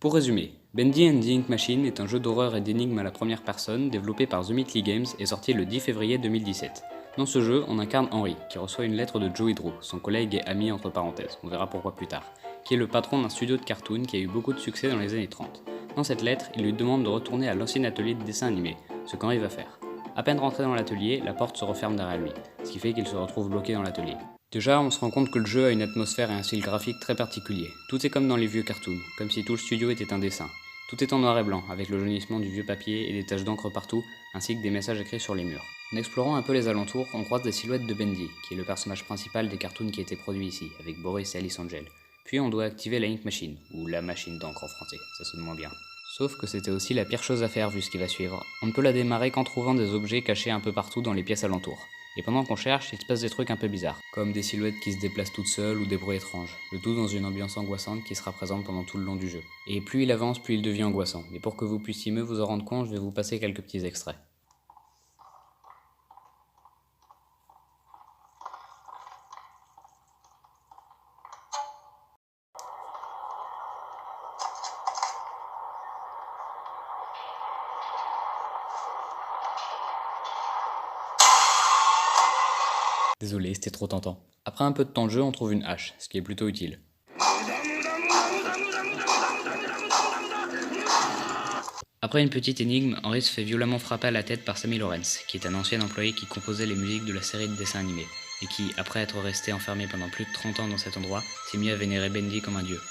Pour résumer, Bendy and the Ink Machine est un jeu d'horreur et d'énigmes à la première personne développé par The Meatly Games et sorti le 10 février 2017. Dans ce jeu, on incarne Henry, qui reçoit une lettre de Joey Drew, son collègue et ami entre parenthèses, on verra pourquoi plus tard, qui est le patron d'un studio de cartoon qui a eu beaucoup de succès dans les années 30. Dans cette lettre, il lui demande de retourner à l'ancien atelier de dessin animé, ce qu'Henry va faire. À peine rentré dans l'atelier, la porte se referme derrière lui, ce qui fait qu'il se retrouve bloqué dans l'atelier. Déjà, on se rend compte que le jeu a une atmosphère et un style graphique très particulier. Tout est comme dans les vieux cartoons, comme si tout le studio était un dessin. Tout est en noir et blanc, avec le jaunissement du vieux papier et des taches d'encre partout, ainsi que des messages écrits sur les murs. En explorant un peu les alentours, on croise des silhouettes de Bendy, qui est le personnage principal des cartoons qui a été produit ici, avec Boris et Alice Angel. Puis on doit activer la Ink Machine, ou la machine d'encre en français, ça sonne moins bien. Sauf que c'était aussi la pire chose à faire vu ce qui va suivre. On ne peut la démarrer qu'en trouvant des objets cachés un peu partout dans les pièces alentours. Et pendant qu'on cherche, il se passe des trucs un peu bizarres, comme des silhouettes qui se déplacent toutes seules ou des bruits étranges, le tout dans une ambiance angoissante qui sera présente pendant tout le long du jeu. Et plus il avance, plus il devient angoissant, et pour que vous puissiez mieux vous en rendre compte, je vais vous passer quelques petits extraits. Désolé, c'était trop tentant. Après un peu de temps de jeu, on trouve une hache, ce qui est plutôt utile. Après une petite énigme, Henry se fait violemment frapper à la tête par Sammy Lawrence, qui est un ancien employé qui composait les musiques de la série de dessins animés, et qui, après être resté enfermé pendant plus de 30 ans dans cet endroit, s'est mis à vénérer Bendy comme un dieu.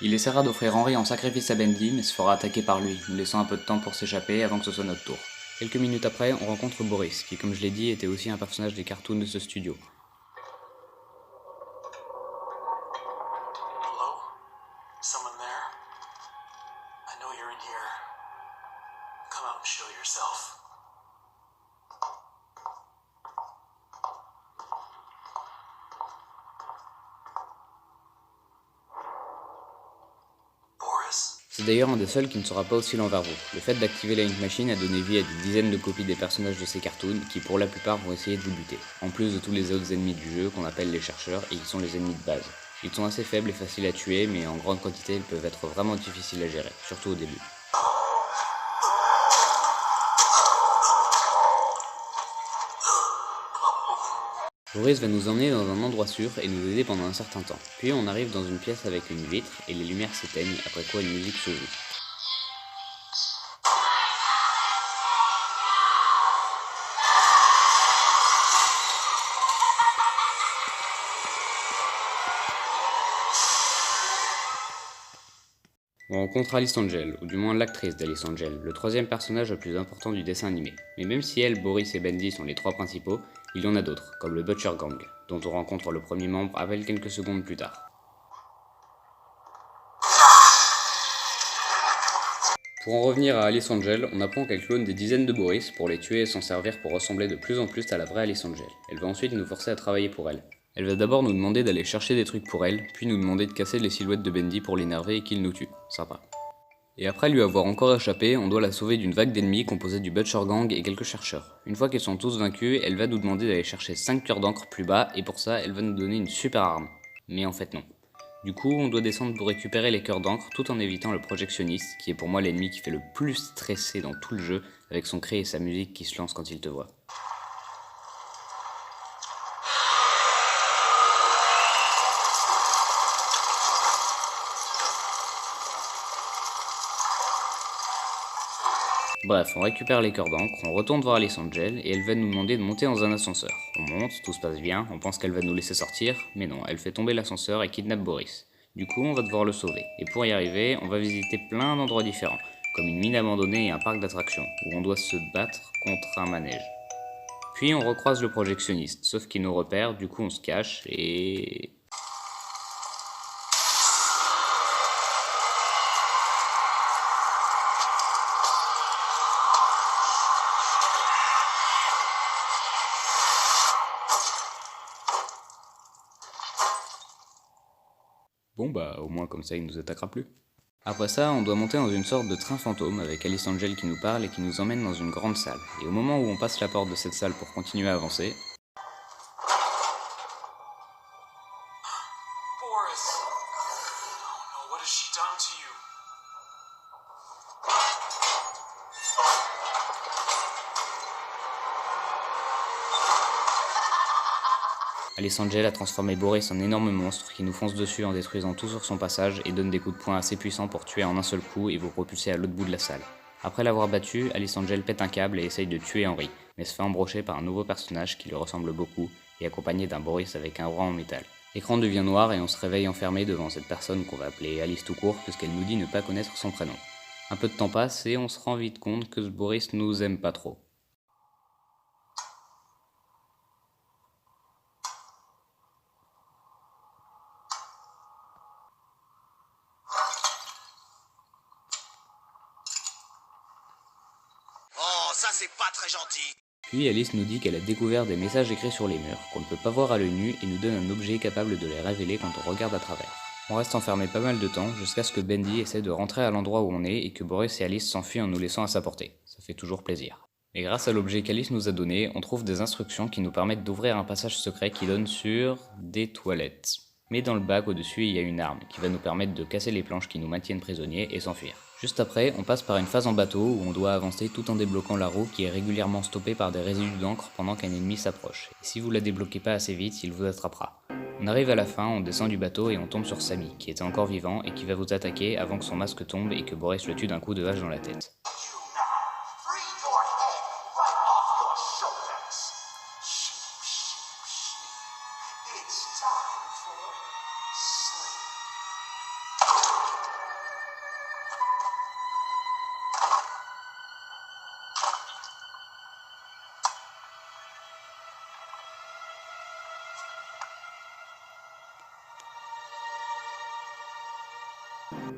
Il essaiera d'offrir Henry en sacrifice à Bendy, mais se fera attaquer par lui, nous laissant un peu de temps pour s'échapper avant que ce soit notre tour. Quelques minutes après, on rencontre Boris, qui comme je l'ai dit était aussi un personnage des cartoons de ce studio. Hello? Someone there? I know you're in here. Come out and show yourself. C'est d'ailleurs un des seuls qui ne sera pas aussi lent vers vous. Le fait d'activer la Ink Machine a donné vie à des dizaines de copies des personnages de ces cartoons qui pour la plupart vont essayer de vous buter, en plus de tous les autres ennemis du jeu qu'on appelle les chercheurs et qui sont les ennemis de base. Ils sont assez faibles et faciles à tuer, mais en grande quantité ils peuvent être vraiment difficiles à gérer, surtout au début. Boris va nous emmener dans un endroit sûr et nous aider pendant un certain temps. Puis on arrive dans une pièce avec une vitre et les lumières s'éteignent, après quoi une musique se joue. On rencontre Alice Angel, ou du moins l'actrice d'Alice Angel, le troisième personnage le plus important du dessin animé. Mais même si elle, Boris et Bendy sont les trois principaux, il y en a d'autres, comme le Butcher Gang, dont on rencontre le premier membre à peine quelques secondes plus tard. Pour en revenir à Alice Angel, on apprend qu'elle clone des dizaines de Boris pour les tuer et s'en servir pour ressembler de plus en plus à la vraie Alice Angel. Elle va ensuite nous forcer à travailler pour elle. Elle va d'abord nous demander d'aller chercher des trucs pour elle, puis nous demander de casser les silhouettes de Bendy pour l'énerver et qu'il nous tue. Sympa. Et après lui avoir encore échappé, on doit la sauver d'une vague d'ennemis composée du Butcher Gang et quelques chercheurs. Une fois qu'ils sont tous vaincus, elle va nous demander d'aller chercher 5 cœurs d'encre plus bas et pour ça, elle va nous donner une super arme. Mais en fait non. Du coup, on doit descendre pour récupérer les cœurs d'encre tout en évitant le projectionniste, qui est pour moi l'ennemi qui fait le plus stresser dans tout le jeu, avec son cri et sa musique qui se lance quand il te voit. Bref, on récupère les cœurs d'encre, on retourne voir Alice Angel et elle va nous demander de monter dans un ascenseur. On monte, tout se passe bien, on pense qu'elle va nous laisser sortir, mais non, elle fait tomber l'ascenseur et kidnappe Boris. Du coup, on va devoir le sauver, et pour y arriver, on va visiter plein d'endroits différents, comme une mine abandonnée et un parc d'attractions, où on doit se battre contre un manège. Puis on recroise le projectionniste, sauf qu'il nous repère, du coup on se cache et... Bon bah au moins comme ça il nous attaquera plus. Après ça, on doit monter dans une sorte de train fantôme avec Alice Angel qui nous parle et qui nous emmène dans une grande salle. Et au moment où on passe la porte de cette salle pour continuer à avancer, Boris! Oh no, what has she done to you? Alice Angel a transformé Boris en énorme monstre qui nous fonce dessus en détruisant tout sur son passage et donne des coups de poing assez puissants pour tuer en un seul coup et vous propulser à l'autre bout de la salle. Après l'avoir battu, Alice Angel pète un câble et essaye de tuer Henry, mais se fait embrocher par un nouveau personnage qui lui ressemble beaucoup et accompagné d'un Boris avec un bras en métal. L'écran devient noir et on se réveille enfermé devant cette personne qu'on va appeler Alice tout court puisqu'elle nous dit ne pas connaître son prénom. Un peu de temps passe et on se rend vite compte que ce Boris nous aime pas trop. Oh, ça c'est pas très gentil. Puis Alice nous dit qu'elle a découvert des messages écrits sur les murs, qu'on ne peut pas voir à l'œil nu, et nous donne un objet capable de les révéler quand on regarde à travers. On reste enfermé pas mal de temps, jusqu'à ce que Bendy essaie de rentrer à l'endroit où on est et que Boris et Alice s'enfuient en nous laissant à sa portée. Ça fait toujours plaisir. Et grâce à l'objet qu'Alice nous a donné, on trouve des instructions qui nous permettent d'ouvrir un passage secret qui donne sur des toilettes. Mais dans le bac au-dessus, il y a une arme qui va nous permettre de casser les planches qui nous maintiennent prisonniers et s'enfuir. Juste après, on passe par une phase en bateau où on doit avancer tout en débloquant la roue qui est régulièrement stoppée par des résidus d'encre pendant qu'un ennemi s'approche. Et si vous la débloquez pas assez vite, il vous attrapera. On arrive à la fin, on descend du bateau et on tombe sur Sammy, qui était encore vivant et qui va vous attaquer avant que son masque tombe et que Boris le tue d'un coup de hache dans la tête. Free your head right off your shoulders. Sheep, sheep, sheep. It's time for sleep.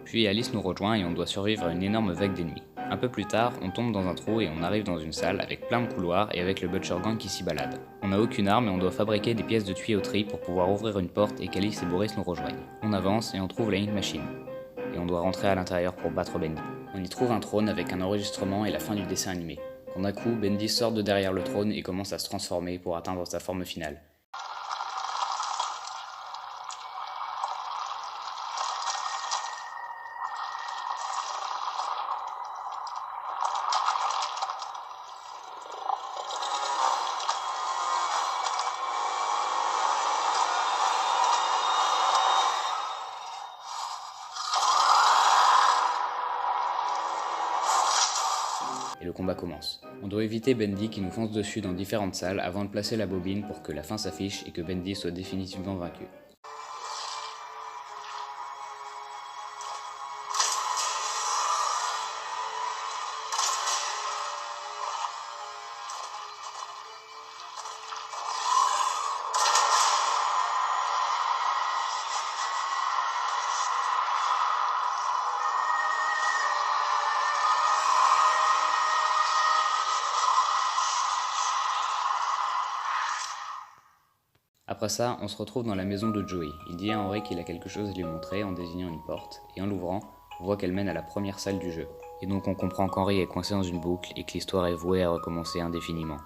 Puis Alice nous rejoint et on doit survivre à une énorme vague d'ennemis. Un peu plus tard, on tombe dans un trou et on arrive dans une salle avec plein de couloirs et avec le Butcher Gang qui s'y balade. On n'a aucune arme et on doit fabriquer des pièces de tuyauterie pour pouvoir ouvrir une porte et qu'Alice et Boris nous rejoignent. On avance et on trouve la Ink Machine. Et on doit rentrer à l'intérieur pour battre Bendy. On y trouve un trône avec un enregistrement et la fin du dessin animé. D'un coup, Bendy sort de derrière le trône et commence à se transformer pour atteindre sa forme finale. Et le combat commence. On doit éviter Bendy qui nous fonce dessus dans différentes salles avant de placer la bobine pour que la fin s'affiche et que Bendy soit définitivement vaincu. Après ça, on se retrouve dans la maison de Joey. Il dit à Henry qu'il a quelque chose à lui montrer en désignant une porte, et en l'ouvrant, on voit qu'elle mène à la première salle du jeu. Et donc on comprend qu'Henry est coincé dans une boucle et que l'histoire est vouée à recommencer indéfiniment.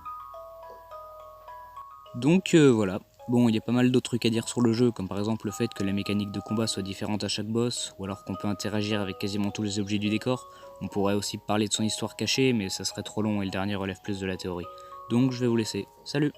Donc voilà. Bon, il y a pas mal d'autres trucs à dire sur le jeu, comme par exemple le fait que la mécanique de combat soit différente à chaque boss, ou alors qu'on peut interagir avec quasiment tous les objets du décor. On pourrait aussi parler de son histoire cachée, mais ça serait trop long et le dernier relève plus de la théorie. Donc je vais vous laisser. Salut!